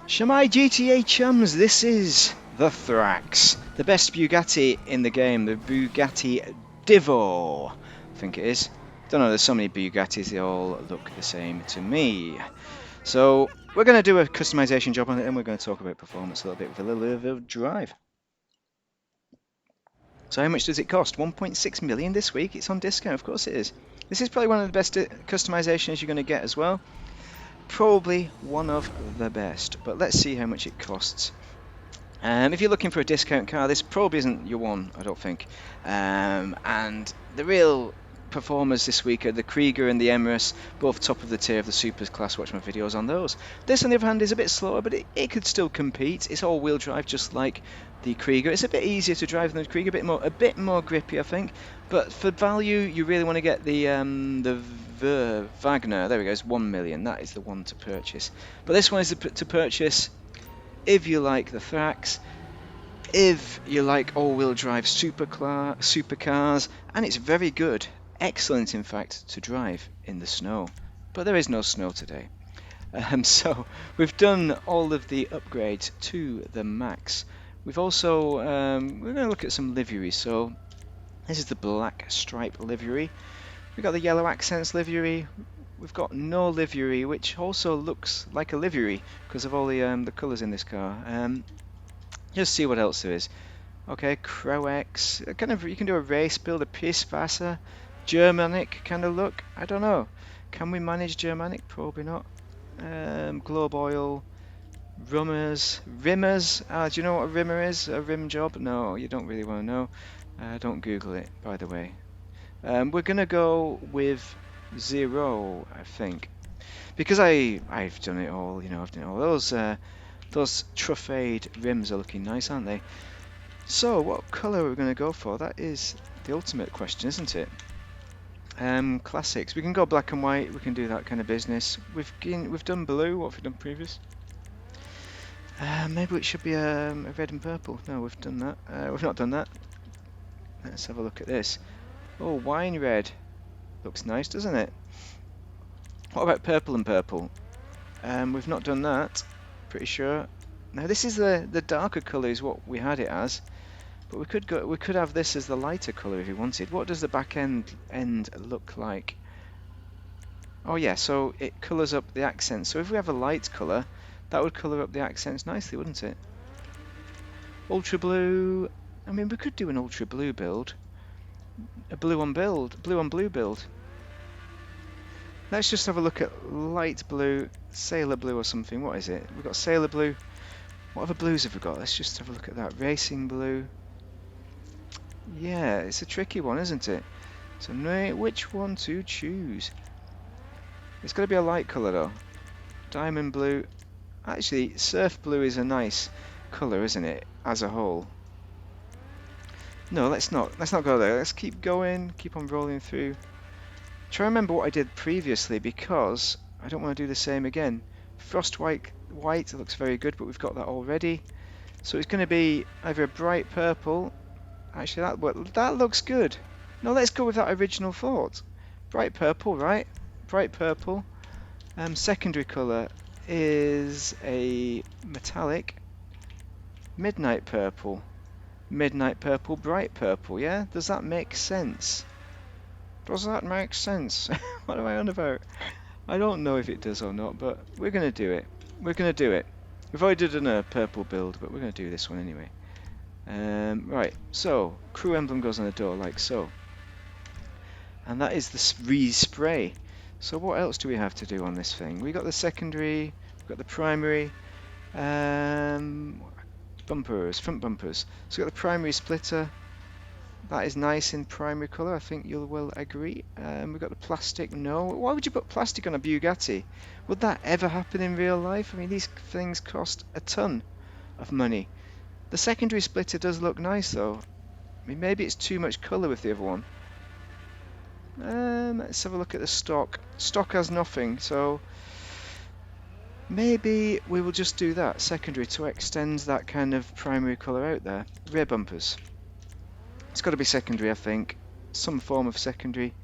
Shamai GTA chums, this is the Thrax, the best Bugatti in the game, the Bugatti Divo, I think it is. Don't know, there's so many Bugattis, they all look the same to me. So we're going to do a customization job on it and we're going to talk about performance a little bit with a little bit of drive. So how much does it cost? 1.6 million this week, it's on discount, of course it is. This is probably one of the best customizations you're going to get as well. Probably one of the best, but let's see how much it costs. If you're looking for a discount car, this probably isn't your one, I don't think. And the real performers this week are the Krieger and the Emirates, both top of the tier of the Supers class. Watch my videos on those. This, on the other hand, is a bit slower, but it could still compete. It's all-wheel drive, just like the Krieger. It's a bit easier to drive than the Krieger, a bit more grippy, I think. But for value, you really want to get the Wagner. There we go. It's 1 million. That is the one to purchase. But this one is to purchase if you like the Thrax, if you like all-wheel drive supercars, and it's very good, excellent in fact, to drive in the snow. But there is no snow today. So we've done all of the upgrades to the max. We've also, we're going to look at some livery. So this is the black stripe livery. We've got the yellow accents livery. We've got no livery, which also looks like a livery because of all the colours in this car. Just see what else there is. Okay, Crow-X. Kind of, you can do a race build, a Pisswasser, Germanic kind of look. I don't know. Can we manage Germanic? Probably not. Globe Oil, Rimmers. Do you know what a rimmer is? A rim job? No, you don't really want to know. Don't Google it, by the way. We're gonna go with 0, I think, because I've done it all. You know, I've done it all. Those Truffade rims are looking nice, aren't they? So, what colour are we going to go for? That is the ultimate question, isn't it? Classics. We can go black and white. We can do that kind of business. We've done blue. What have we done previous? Maybe it should be a red and purple. No, we've done that. We've not done that. Let's have a look at this. Oh, wine red. Looks nice, doesn't it? What about purple and purple? We've not done that. Pretty sure. Now this is the darker colour is what we had it as, but we could have this as the lighter colour if you wanted. What does the back end look like? Oh yeah, so it colours up the accents. So if we have a light colour, that would colour up the accents nicely, wouldn't it? Ultra blue. I mean, we could do an ultra blue build, a blue on blue build. Let's just have a look at light blue, sailor blue or something. What is it? We've got sailor blue. What other blues have we got? Let's just have a look at that. Racing blue. Yeah, it's a tricky one, isn't it? So which one to choose? It's got to be a light colour though. Diamond blue. Actually, surf blue is a nice colour, isn't it? As a whole. No, let's not go there. Let's keep going. Keep on rolling through. Try to remember what I did previously because I don't want to do the same again. Frost white looks very good, but we've got that already. So it's going to be either a bright purple. Actually, that looks good. No, let's go with that original thought. Bright purple, right? Bright purple. Secondary colour is a metallic. Midnight purple. Midnight purple, bright purple, yeah? Does that make sense? Does that make sense? What am I on about? I don't know if it does or not, but we're going to do it. We're going to do it. We've already done a purple build, but we're going to do this one anyway. Right, so crew emblem goes on the door like so. And that is the respray. So what else do we have to do on this thing? We got the secondary, we've got the primary, bumpers, front bumpers. So we've got the primary splitter. That is nice in primary colour, I think you will agree. We've got the plastic. No, why would you put plastic on a Bugatti? Would that ever happen in real life? I mean, these things cost a ton of money. The secondary splitter does look nice though. I mean, maybe it's too much colour with the other one. Let's have a look at the stock. Stock has nothing, so maybe we will just do that, secondary, to extend that kind of primary colour out there. Rear bumpers. It's got to be secondary, I think. Some form of secondary.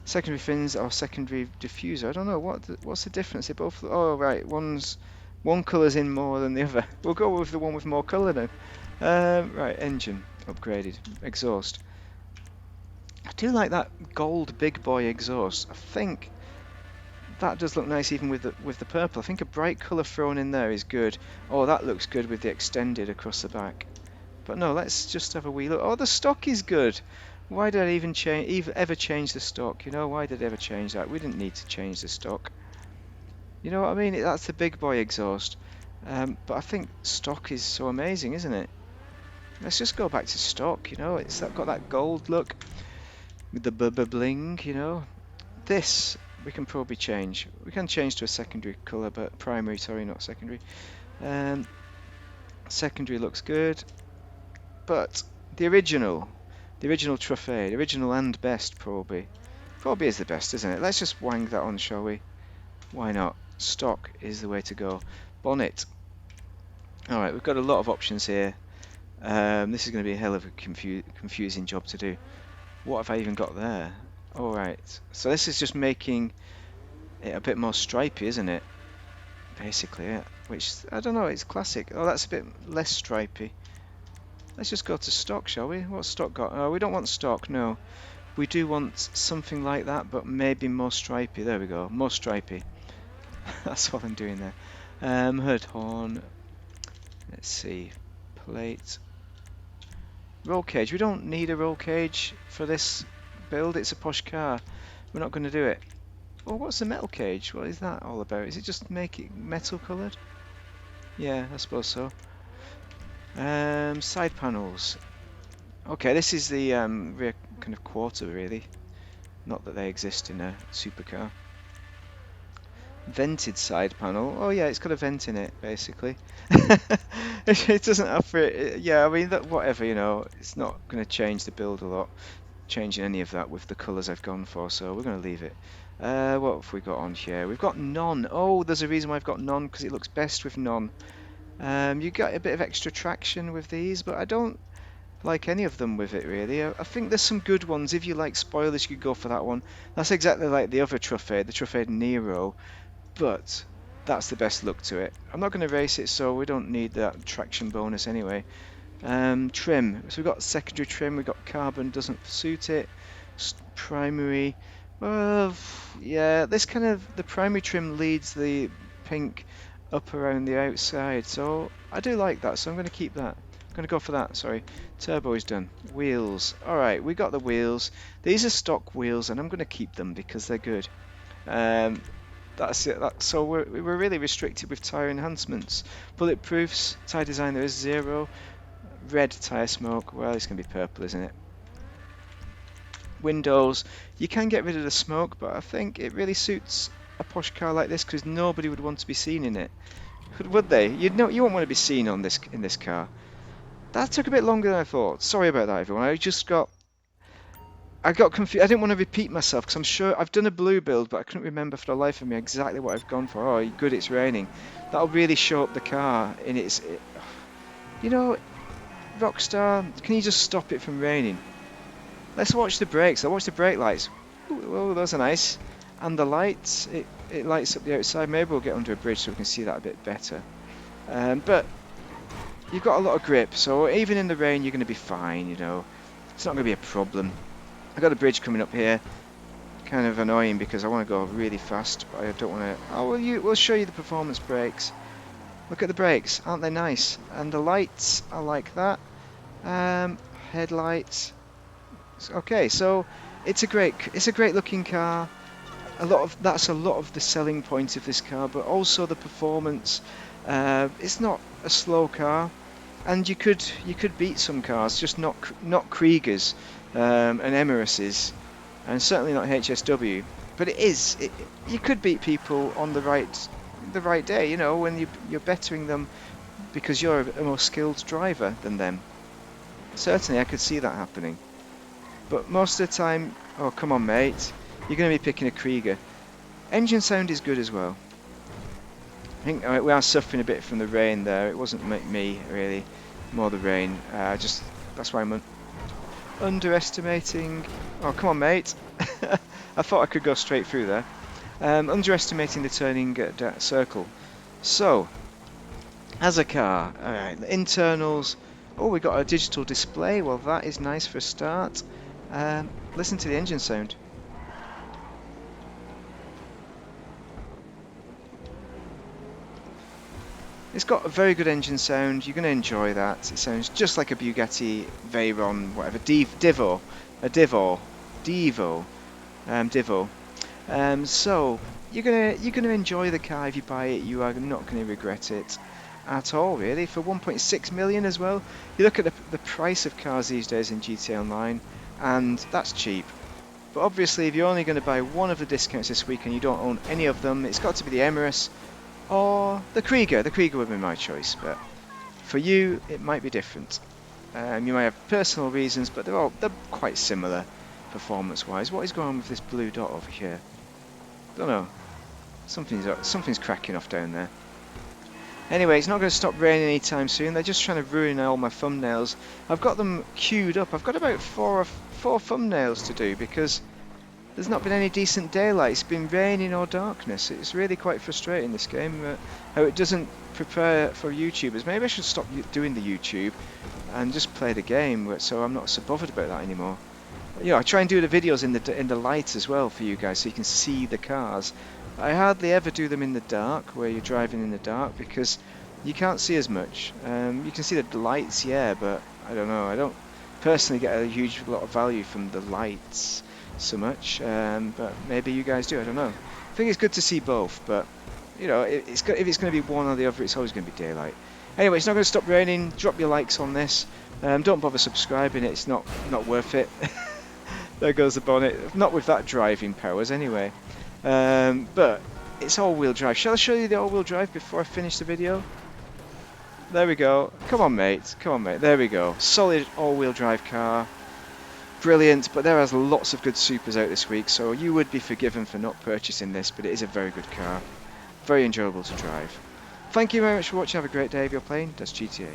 Secondary fins or secondary diffuser. I don't know what's the difference. They both. Oh right, one's One colour's in more than the other. We'll go with the one with more colour then. Right, engine upgraded. Exhaust. I do like that gold big boy exhaust. I think that does look nice even with the purple. I think a bright colour thrown in there is good. Oh, that looks good with the extended across the back. But no, let's just have a wee look. Oh, the stock is good. Why did I even ever change the stock? You know, why did I ever change that? We didn't need to change the stock. You know what I mean? That's the big boy exhaust. But I think stock is so amazing, isn't it? Let's just go back to stock. You know, it's got that gold look with the bling. You know, this we can probably change. We can change to a secondary colour, but primary, sorry, not secondary. Secondary looks good, but the original Truffade, original and best probably is the best, isn't it? Let's just wang that on, shall we? Why not? Stock is the way to go. Bonnet. All right, we've got a lot of options here. This is going to be a hell of a confusing job to do. What have I even got there? All right, so this is just making it a bit more stripy, isn't it? Basically, yeah. Which, I don't know, it's classic. Oh, that's a bit less stripy. Let's just go to stock, shall we? What's stock got? Oh, we don't want stock, no. We do want something like that, but maybe more stripy. There we go, more stripy. That's what I'm doing there. Hood, horn. Let's see. Plate. Roll cage. We don't need a roll cage for this build. It's a posh car. We're not going to do it. Oh, what's the metal cage? What is that all about? Is it just make it metal coloured? Yeah, I suppose so. Side panels. Okay, this is the rear kind of quarter, really. Not that they exist in a supercar. Vented side panel. Oh yeah, it's got a vent in it, basically. It doesn't offer it. Yeah, I mean, whatever, you know, it's not going to change the build a lot, changing any of that with the colours I've gone for, so we're going to leave it. What have we got on here? We've got none. Oh, there's a reason why I've got none, because it looks best with none. You get a bit of extra traction with these, but I don't like any of them with it, really. I think there's some good ones. If you like spoilers, you could go for that one. That's exactly like the other Truffade, the Truffade Nero, but that's the best look to it. I'm not going to race it, so we don't need that traction bonus anyway. Trim. So we've got secondary trim, we've got carbon, doesn't suit it. Primary. Well, yeah, this kind of, the primary trim leads the pink up around the outside, so I do like that, so I'm going to keep that. I'm going to go for that, sorry. Turbo is done. Wheels. Alright, we got the wheels. These are stock wheels, and I'm going to keep them because they're good. That's it. So we're really restricted with tyre enhancements. Bulletproofs, tyre design, there is 0. Red tyre smoke, well, it's going to be purple, isn't it? Windows, you can get rid of the smoke, but I think it really suits a posh car like this because nobody would want to be seen in it. Would they? You won't want to be seen on in this car. That took a bit longer than I thought. Sorry about that, everyone. I got confused. I didn't want to repeat myself because I'm sure I've done a blue build, but I couldn't remember for the life of me exactly what I've gone for. Oh, good, it's raining. That'll really show up the car in its. You know, Rockstar, can you just stop it from raining? Let's watch the brakes. I'll watch the brake lights. Oh, those are nice. And the lights, it lights up the outside. Maybe we'll get under a bridge so we can see that a bit better. But you've got a lot of grip, so even in the rain, you're going to be fine. You know, it's not going to be a problem. I've got a bridge coming up here. Kind of annoying because I want to go really fast, but I don't want to. Oh, we'll show you the performance brakes. Look at the brakes, aren't they nice? And the lights, I like that. Headlights. Okay, so it's a great looking car. That's a lot of the selling point of this car, but also the performance. It's not a slow car, and you could beat some cars, just not Kriegers and Emirates's, and certainly not HSW. But you could beat people on the right day. You know, when you're bettering them because you're a more skilled driver than them. Certainly, I could see that happening. But most of the time, oh come on, mate, you're going to be picking a Krieger. Engine sound is good as well. I think we are suffering a bit from the rain there. It wasn't me really, more the rain. That's why I'm underestimating. Oh come on, mate! I thought I could go straight through there. Underestimating the turning circle. So As a car, alright, the internals. Oh, we got a digital display. Well, that is nice for a start. Listen to the engine sound. It's got a very good engine sound. You're going to enjoy that. It sounds just like a Bugatti Veyron, whatever, Divo, a Divo, Divo. So you're gonna enjoy the car if you buy it. You are not going to regret it at all, really. For 1.6 million as well. You look at the price of cars these days in GTA Online, and that's cheap. But obviously, if you're only going to buy one of the discounts this week and you don't own any of them, it's got to be the Emirates or the Krieger. The Krieger would be my choice, but for you, it might be different. You might have personal reasons, but they're quite similar performance-wise. What is going on with this blue dot over here? Don't know. Something's cracking off down there. Anyway, it's not going to stop raining anytime soon. They're just trying to ruin all my thumbnails. I've got them queued up. I've got about four thumbnails to do because there's not been any decent daylight. It's been raining or darkness. It's really quite frustrating, this game, how it doesn't prepare for YouTubers. Maybe I should stop doing the YouTube and just play the game, so I'm not so bothered about that anymore. You know, I try and do the videos in the light as well for you guys, so you can see the cars. I hardly ever do them in the dark, where you're driving in the dark, because you can't see as much. You can see the lights, yeah, but I don't know. I don't personally get a huge lot of value from the lights so much, but maybe you guys do. I don't know. I think it's good to see both, but you know, if it's going to be one or the other, it's always going to be daylight. Anyway, it's not going to stop raining. Drop your likes on this. Don't bother subscribing. It's not worth it. There goes the bonnet. Not with that driving powers, anyway. But it's all-wheel drive. Shall I show you the all-wheel drive before I finish the video? There we go. Come on, mate. Come on, mate. There we go. Solid all-wheel drive car. Brilliant. But there are lots of good supers out this week, so you would be forgiven for not purchasing this, but it is a very good car. Very enjoyable to drive. Thank you very much for watching. Have a great day if you're playing. That's GTA.